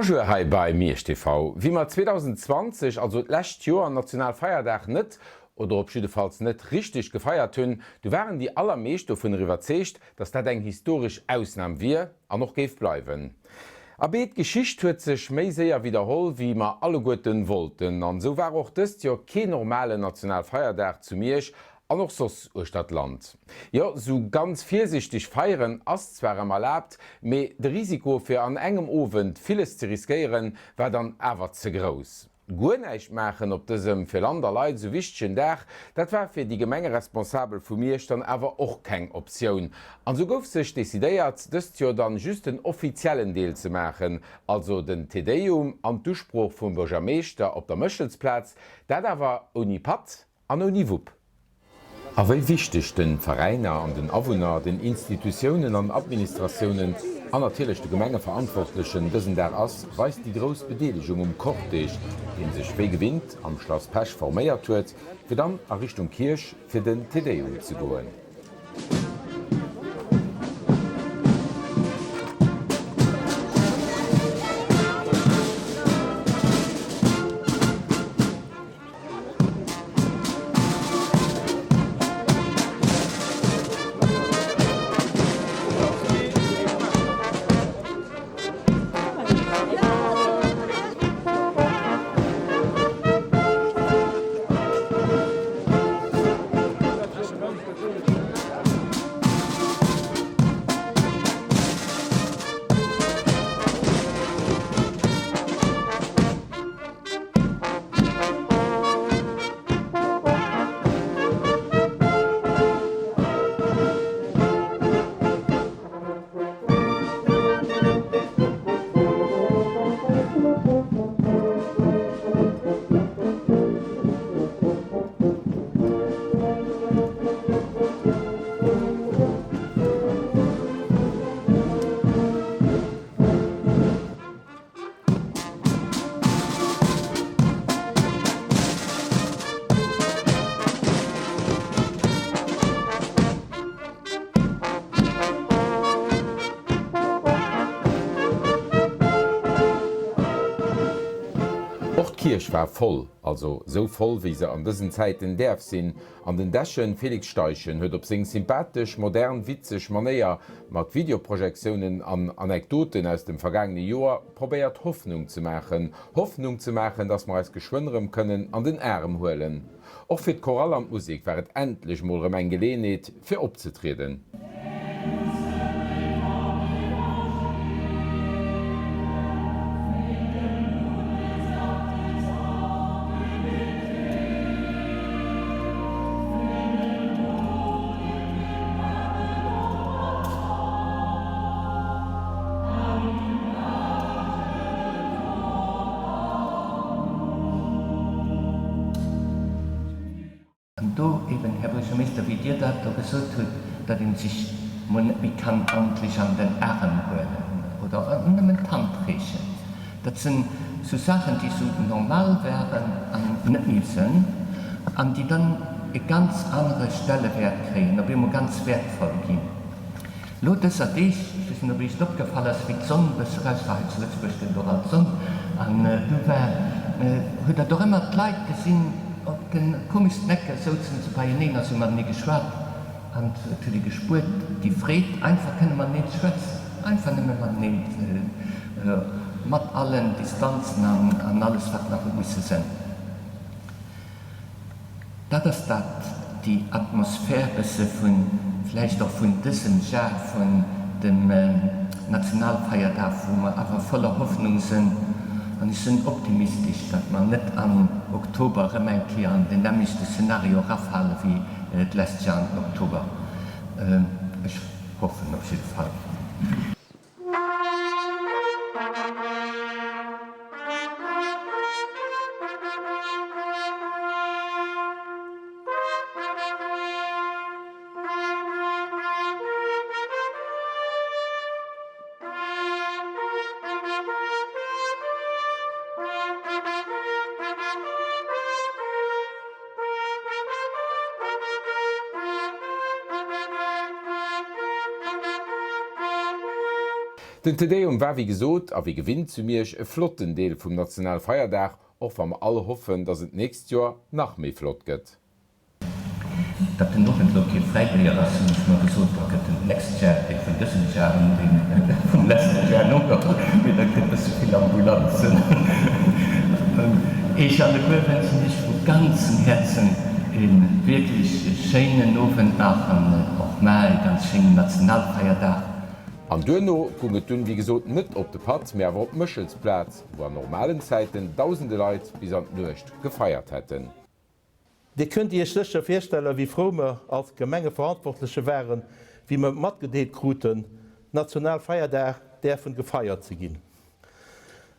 Bonjour hi bei Mirch TV. Wie man 2020 also lächt Joer an Nationalfeierdach net oder op Schidefalls net richtig gefeiert hunn, du waren die allermeescht vun iwwerzecht, dats dat eng historisch Ausnahme wie an noch geef bleiwen. Abeet Geschicht huet sech méi séier wiederholl, wie ma alle Goeten wollten, an so war och dëst jo ke normale Nationalfeierdach zu Mirch, an noch sos Stadtland. Ja, so ganz viersichtig feieren ass zwar mal erlaubt, me de Risiko fir an engem Owen vieles zu riskieren, war dann awer ze groß. Guneich machen op dësem fir Lander Leiit so wichtigen Dach, dat war fir die Gemenge responsabel vu mir dann awer och keng Option. An so gouf sech desideiert, dëst jo dann just den offiziellen Deel ze machen, also den Tedeum an Duspruch vum Burgermeester op der Mëchelsplatz, dat awer uni Pat an uni Wupp. Aéi wichtig den Vereiner an den Awohner, den Institutionen an Administrationen an natürlichchte Gemengeverantwortlichen dëssen der ass weist die gross Bedeligung Korteg, den sech wé gewinnt am Schloss Pech forméiert huet, fir dann a Richtung Kirch fir den Tedeum zu goen. Kirch war voll, also so voll wie se an dëssen Zeiten derf sinn, an den Dächen Felixsteichen huet op seg sympathisch, modern, witzeg Manéier mat Videoprojektionen an Anekdoten aus dem vergangene Joer probéiert Hoffnung zu machen, dats ma als geschwënnerem kënnen an den Äm hoelen. Och fir d Chorallandmusik wäret endlich molrem eng Geleenheet fir opzetreden. Do eben Herr Bürgermeister, wie dir das gesagt hat, dass ihn sich amtlich an den Arm holen oder an den Handträchen. Das sind so Sachen, die so normal wären an Nielsen, an die dann eine ganz andere Stelle kriegen, aber immer ganz wertvoll gehen. Lo das hat ich weiß nicht, ob ich abgefallen ist, wie die Sonne, bis raus war jetzt letztlich durch die Sonne, und du hat doch immer die Leute gesehen, op den komisch Necker sozen zu Bayinen, also man nie geschwart und natürlich gespurt, die Fred einfach kann man nicht schwätzen, einfach nimmer man nicht mit allen Distanzen an alles, was nach müssen sein. Das ist das, die Atmosphäre von, vielleicht auch von diesem Jahr, von dem Nationalfeiertag, wo wir aber voller Hoffnung sind. Und ich bin optimistisch, dass man nicht am Oktober remarkieren, den nämlichste Szenario raufhalten wie das letzte Jahr im Oktober. Ich hoffe auf jeden Fall. Den Tedeum war wie gesot a wie gewinnt zu mirch e flotten Deel vum Nationalfeierdach och am alle hoffen, dats et nächst Jahr nach méi flott gëtt. Dat den noch Lo freiwillig as mal gesot den nächsten Jahr vun dëssen Jahren vum letzten Jahr noch mit viel Ambulanzen. Ich an der Kurvenzen nicht von ganzem Herzen in wirklich schönen Noventagen auch mal ganz schönen Nationalfeiertag. An Dönno kunget dünn wie gesot net op de Pat mehr wat Mëchelsplatz, wo an normalen Zeiten tausende Leiit bis an Nucht gefeiert hätten. Di könnt ihr schlechter Vorsteller wie Fromer als Gemengeverantwortliche wären, wie man matgedeet kruten, Nationalfeiertag derfen gefeiert zu gin.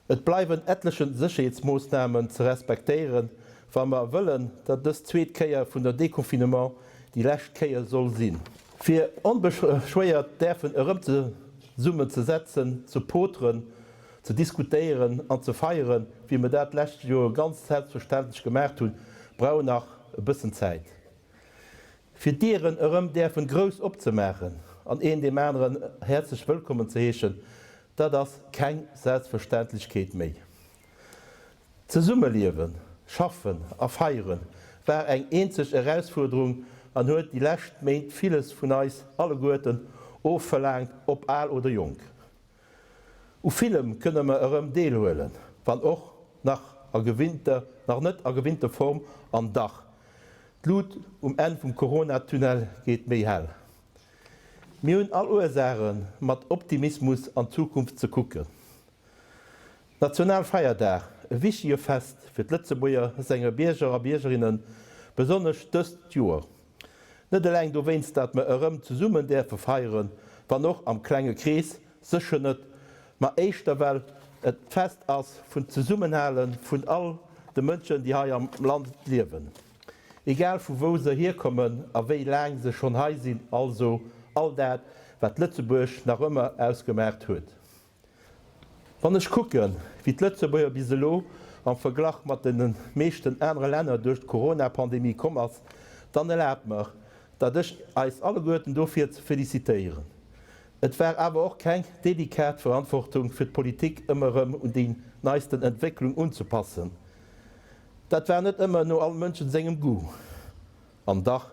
Et bleiwen etlichen Sicherheitsmaßnahmen zu respektieren, wann wir wollen, dat das Zweetkeier vun der Dekonfinement die Lächtkeier soll sinn. Für unbeschwert derfen errümte Summen zu setzen, zu potren, zu diskutieren und zu feiern, wie wir das letztes Jahr ganz selbstverständlich gemerkt haben, brauchen noch ein bisschen Zeit. Für deren derfen groß abzumachen, an einen dem anderen herzlich willkommen zu heißen, das keine Selbstverständlichkeit mehr. Zusammenleben, schaffen, feiern, war eine einzige Herausforderung, an huet die Lächt méint vieles vun eis alle Goeten ofverlangt op all oder jung. U Film kënne me Deel hoelen, wann och nach net a gewinnter Form am Dach. D'Lut en vum Corona-Tunnel geht méi hell. Mi hunn all Ursachen mat Optimismus an Zukunft ze kucken. Nationalfeiertag, e wichtige Fest fir d'Lëtzebuier senger Bierger a Biergerinnen besonnech dëst Joer. Net leng do west dat me zu summen der verfeieren, war noch am klenge Krees secher net, ma eichter Welt et fest ass vun ze Summenhalen vun all de Mënschen, die ha am Land liewen. Egal vu wo se herkommen, a wéi lang se schon heisinn, also all dat, wat Lützeburg nach ëmmer ausgemerkt huet. Wann ech kucken, wie d'Lützeburger biselo am Verglach mat den meeschten enre Länner durch d' Corona-Pandemie kommers, dann erlaubt mir, dat ich als alle Goeten dofir zu feliciitéieren. Et wär aber auch kein dedikat Verantwortung fir d' Politik ëmmerem und die neisten Entwicklung unzupassen. Dat wär net immer no alle Mënschen segem Gu. Am Dach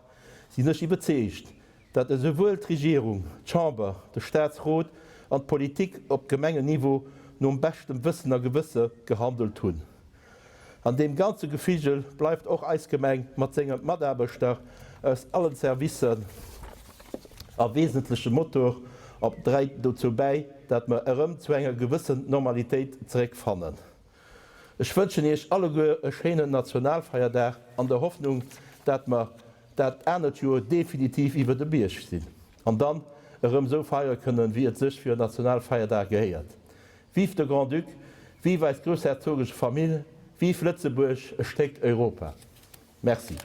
sie nech iwwerzecht, dat sowohl d' Regierung, d'Chamber, de Staatsrot an d' Politik op Gemengeniveau no am bestem Wissen a Gewisse gehandelt hunn. An dem ganze Gefigel bleibt auch Eisgemeng mat segem Maderbeter aus allen Servicen a wesentliche Motor op dreit dazu bei, dat man zu enger gewissen Normalität zurückfannen. Ich wünsche euch alle e schönen Nationalfeiertag an der Hoffnung, dat man dat Jahr definitiv über de Biersch sind. Und dann so feiern können, wie es sich für Nationalfeiertag gehört. Vive der Grand Duc, vive als großherzogische Familie, vive Lützeburg, steckt Europa. Merci.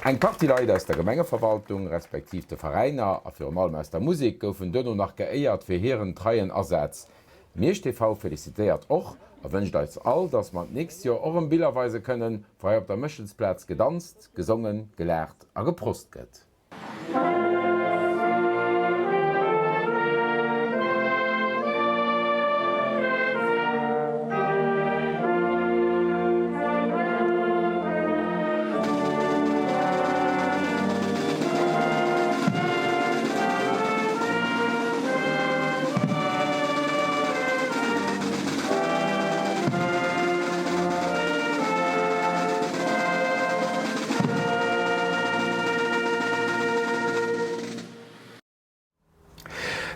Eg Partyleiter aus der Gemengeverwaltung respektiv de Vereiner a fir allem aus der Musik goufen dënner nach geéiert fir Heeren Treien ersatz. Meesch TV feliciitéiert och a wëncht als all, dats man nächst Jahr orem Bilderweise kënnen, frei op der Mëchelsplatz gedanzt, gesungen, gelernt a geprost gëtt.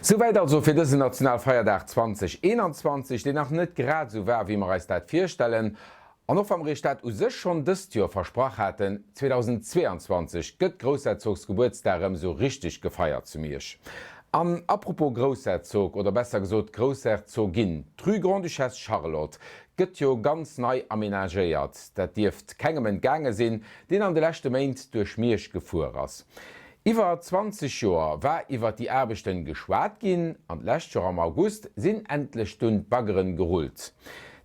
Soweit also fir dëse Nationalfeiertag 2021, den nach net grad so wär, wie man dat firstellen, an noch am Restat u sech schon dëst Joer versproch hatten, 2022 gëtt Großherzogsgeburtsdagen so richtig gefeiert zu mirch. Apropos Großherzog oder besser gesot Großherzogin, Trü Grand Duchesse Charlotte gëtt jo ganz nei aménagéiert, dat Dift kegem entgange sinn, den an de lächte Meint duch Mirch gefuer ass. Iwer 20 Joer war iwwer die Erbechten geschwaart ginn, an lächt Joer am August sinn endlech stund Baggeren geholt.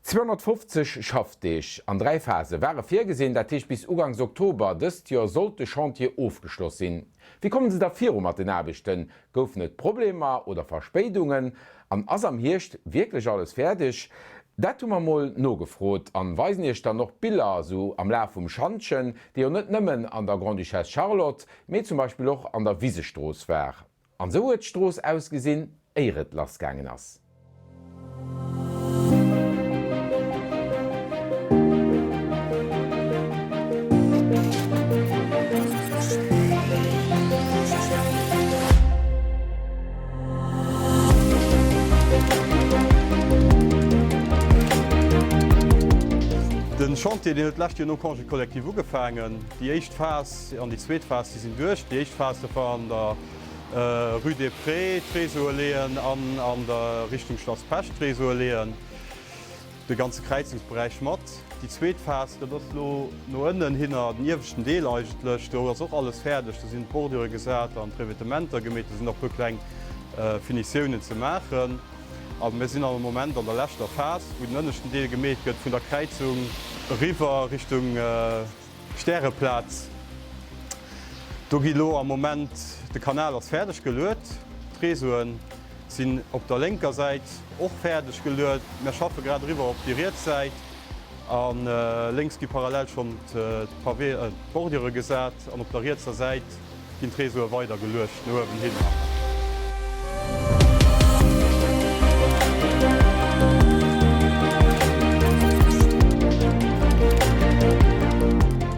250 Schaffdeeg an 3 Phase wäre firgesinn, dat Teech bis Ugangs Oktober dëst Joer sollte Chantier aufgeschloss sinn. Wie kommen se dafir mat den Erbechten? Gouf net Probleme oder Verspädungen? An ass am Hircht wirklich alles fertig? Dat man moll no gefrot an weisen ech dann noch Bilder so am Laf vum Schanchen, déi jo net nëmmen an der Grande Duchesse Charlotte, méi zum Beispiel auch an der Wiesestroos wär. An so huet d'Stroos ausgesinn, eieret lasgangen ass. Den Chantier den et lacht no Kongé kollektiv ugefangen. Die Echt Phase an die Zweet Phase die sind duerch. Die Echt Phase war an der Rue des Prés, Tresor leen, an der Richtung Schloss Pech Tresor leen, de ganze Kreizungsbereich mat. Die Zweet Phase, dat no ënnen hinner den iwchten Deel eigentlech, do ass och alles fertig. Da sind Bordure gesät an Trevetementer gemet, sind noch bekleng Finitionioen ze machen. Aber wir sind am Moment an der letzten Phase, wo den ënnechten Deel gemet gëtt vun der Kreizung River Richtung Sterreplatz. Do gi lo am Moment de Kanal ass fertig gelöet. Tresoen sind op der linker Seite och fertig gelöet. Wir schaffen gerade River op die Reetseite. An links gi parallel schon Bordure gesät, an op der Reetzer Seite gin Tresor weiter gelöscht, no hin.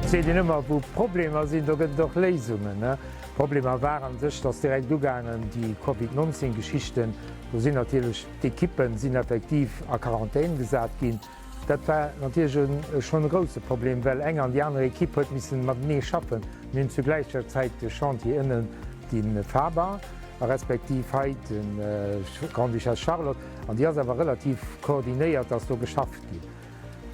Se den immer wo Probleme sind, da gëtt doch Lesungen. Probleme waren sech, dats direkt dugangen die COVID-19-Geschichten, wo sinn natürlich die Kippen sind effektiv a Quarantäne gesat gin. Dat war natürlich schon ein großes Problem, weil eng an die andere Kippe missen mat nee schaffen, nun zu gleicher Zeit de Chantier innen den Faber, respektiv heit den Grande Duchesse Charlotte, an die awer relativ koordiniert, dats du geschafft gi.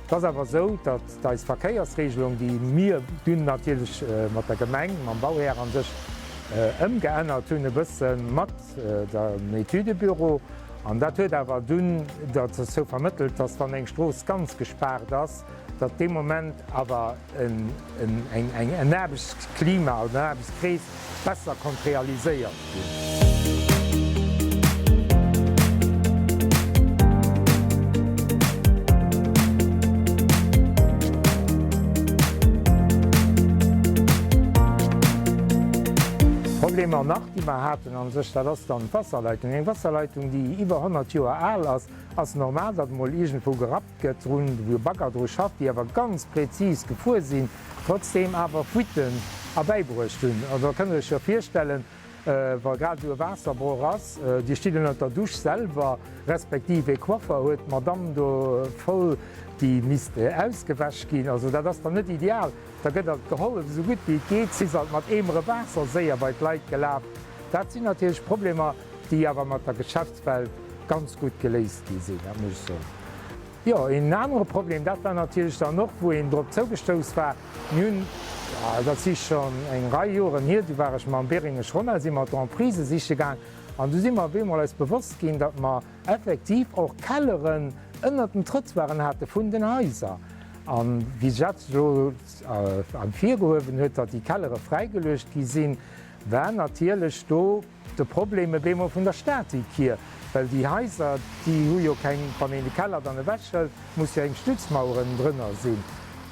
Das aber so, dat da is Verkeiersregelung, die mir dünn natürlich mat der Gemeng, man Bauherr an sech ëmgeënnert hunne bëssen mat der Etudebüro. An dat huet awer dünn, dat so vermittelt, dats dann eng Stroos ganz gesperrt ass, dat de Moment awer eng erbes Klima oder erbes Krees besser kon realiséiert. Probleme nach die man hatten an sech dat ass dann Wasserleitung. Eng Wasserleitung, die iwwer 100 Joer all ass normal, dat mal igent vu gerat run, wo Bagger dro schafft, die awer ganz präzis gefu sinn, trotzdem awer Fuiten abeibrucht hunn. Da kënne ich ja firstellen, war grad du Wasserbro ass, Di Stiden der Duch selber respektive Koffer huet Madame do voll die Miste ausgewäsch gin. Also dat ass dann net ideal. Da gëtt dat geholle so gut wie geht, si mat emere Wasser séier bei Leiit gelaf. Dat sinn natürlich Probleme, die awer mat der Geschäftswelt ganz gut geleist die se so. Ja, ein anderes Problem, das war natürlich dann noch, wo ich drauf zugestoßen war. Nun, das ist schon ein Reihe Jahre hier, die war ich mal in Beringen schon, als ich mal die Prise sich gegangen. Und da sind wir mal bewusst gewesen, dass man effektiv auch Kelleren unter den Trutzwaren hatte von den Häusern. Und wie ich jetzt so am 4 geholfen hat, dass die Kellere freigelöst sind, waren natürlich da die Probleme von der Statik hier. Weil die Häuser, die hu jo kein van den Keller an wäschelt, muss ja eng Stützmauuren drinnner sinn.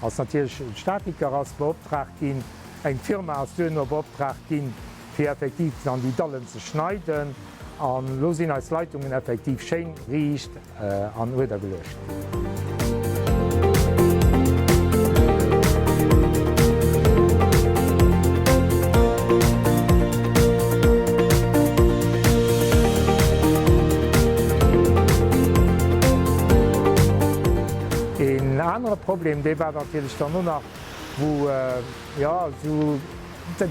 Als natürlich Statiker ass beauftragt gin, eng Firma aus Dönner beauftragt gin, fir effektiv an die Dallen ze schneiden, an losinn als Leitungen effektiv Schein riecht an oder gelöscht. Andere Problem de war natürlich dann nur noch, wo ja, so,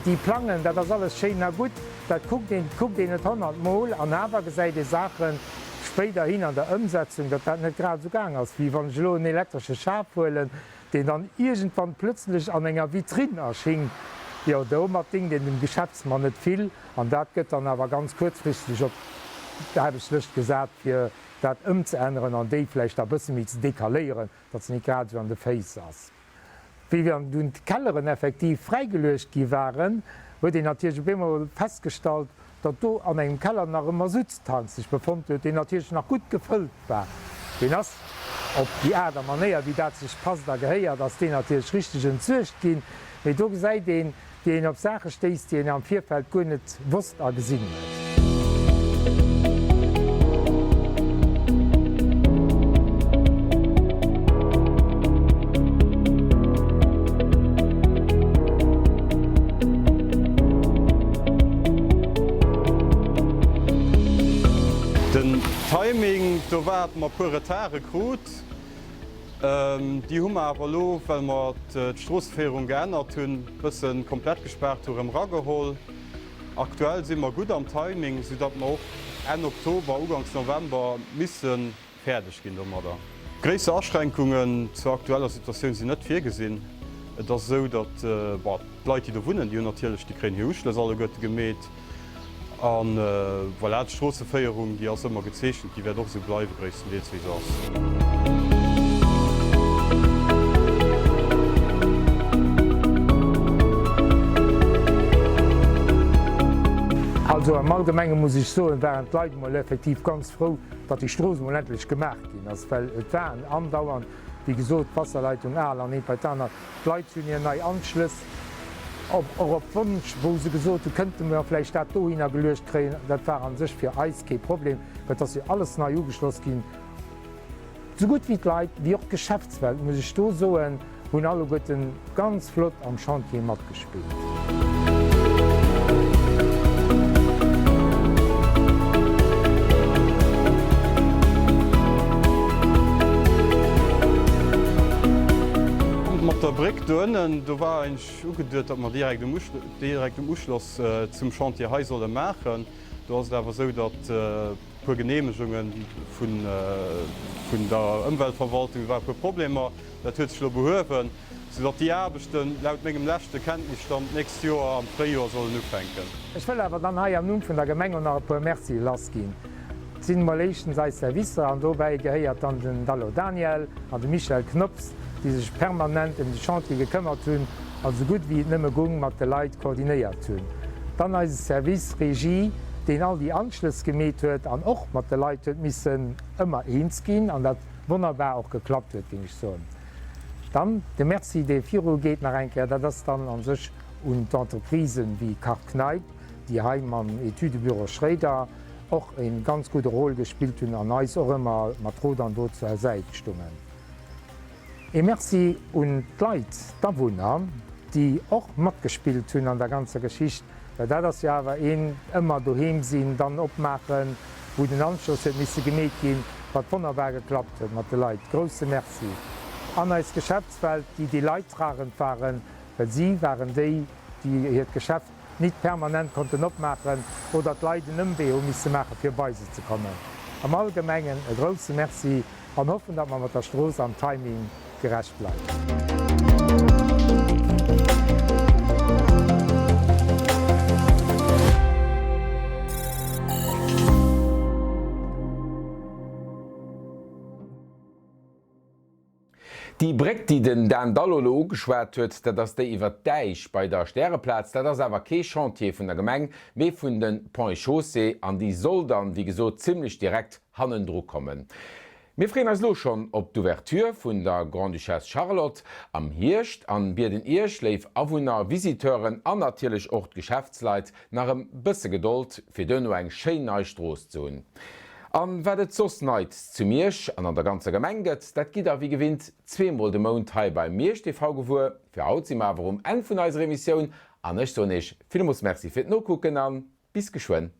die Planen, dat das alles schön na gut, dat guckt den 100 Mal an aber gesäide Sachen später hin an der Umsetzung, dat net gerade so gang als wie van Gelo een elektrische Schafholen, den dann irgendwann plötzlich an enger Vitrin erschien. Ja, da mat Ding den dem Geschäftsmann net viel, an dat gëtt dann aber ganz kurzfristig da habe ich schlecht gesagt fir dat zu ändern an déi vielleicht a bëssen mit ze dekalieren, dat ze nicht grad so an de Face ass. Wie wir du Kelleren effektiv freigelecht gi waren, huet den natürlich immer festgestellt, dat du an engem Keller nach immer Südtanz sich befund huet, den natürlich noch gut gefüllt war. Den ass op die Äder manéier, wie dat sich pass da geheiert, dats den natürlich richtig Zucht gin, wie du se den op Sache stest, die am Vierfeld go net wurst a gesinn huet. Timing do war ma puretare Grot. Die Hummer awer lo, well mat d'Stroossfäung geënnert hunn bëssen komplett gesperrt im Raggehol. Aktuell sind wir gut am Timing, so dat ma Ende Oktober, Ugangs November missen fertig gin da. Gréisse Erschränkungen zur aktueller Situation sind net fir gesinn. Das so, dat Leute, die da wohnen, die natürlich die kriegen Huschles alle Götte gemäht. An voilà, Strassenfeierung, die as immer gezeschen, die werden doch so bleiben größten wie ass. Also am Allgemeinen muss ich so, wären die Leute mal effektiv ganz froh, dass die Straßen mal endlich gemacht sind. Es waren andauernd, wie gesagt, Wasserleitung an Epataner, die Leute sind hier neu Anschluss. Op Wunsch, wo se gesot, könnte mir vielleicht dat do hin gelöst kriegen, dat war an sich für Eis kein Problem, weil das hier alles neu ugeschloss ging. So gut wie Leid wie auch Geschäftswelt muss ich so hun alle Götten ganz flott am Chantier mat gespielt. Der Brick dënnen, du war eng ugedet, dat man direkt dem Uschloss zum Chantier hei solle machen. Du hast dawer so, dat pu Genehmigungen vun der Umweltverwaltung war pu Probleme, dat huet lo behowen, sodat die Erbechten laut mégem lächte Kenntnisstand nächst Joer am Préjoer sollen ufennken. Ich will aber dann haier nun vun der Gemenge nach pu Merci lass gin. Zin Malayschen sei Servicer an dobei geheiert an den Dallo Daniel, an den Michael Knops, die sich permanent in die Chantier gekümmert hun, also gut wie nëmme Gung mat de Leiit koordiniert hunn. Dann als Service Regie, den all die Anschluss gemäht huet, an och mat de Leiit missen immer eens gin, an dat wunderbar auch geklappt huet, ging ich so. Dann de Merci de Firo geht nach einkehr, dat das dann an sich und Entreprisen wie Karkneip, die Heim am Etüdebüro Schräder auch en ganz gute Rolle gespielt hun an neis immer Matro dann dort zur Seite stummen. E Merci und Leiit Dawunner, die auch mat gespielt hunn an der ganze Geschichte, weil das ja war immer doheim sinn, dann opmachen, wo den Anschluss misse gemäht gin, wat wunderbar geklappt huet mat de Leiit. Grosse Merci. An als Geschäftswelt, die Leidtragend waren, weil sie waren die ihr Geschäft nicht permanent konnten opmachen oder Leiden ëmbe misse machen fir Beise zu kommen. Am Allgemengen e grosse Merci an hoffen, dat man mat der Stroos am Timing gerecht bleibt. Die Breck, die den Dan Dallolo geschwert huet, dat ass déi iwwer Deich bei der Sterreplatz, dat ass awer kee Chantier vun der Gemeng méi vun den Point Chaussee an die Soldern, wie gesot ziemlich direkt Hannendruck kommen. Mir freen als lo schon op d'Ouverture vun der Grande Duchesse Charlotte am Hircht an Bier den Irsch leif Awunner, Visiteuren an natierlech Ort Geschäftsleit nach em bësse Geduld fir dënno eng Schein Neustroos zun. An wet sos neit zu Mirsch an der ganze Gemenget, dat gitt a wie gewinnt 2mal de Mount hei bei Mirsch TV gewur, fir hautzimawer en vun eiser Emissionioun an ech sonnech. Vill muss Merci fir no kucken an, bis geschwen.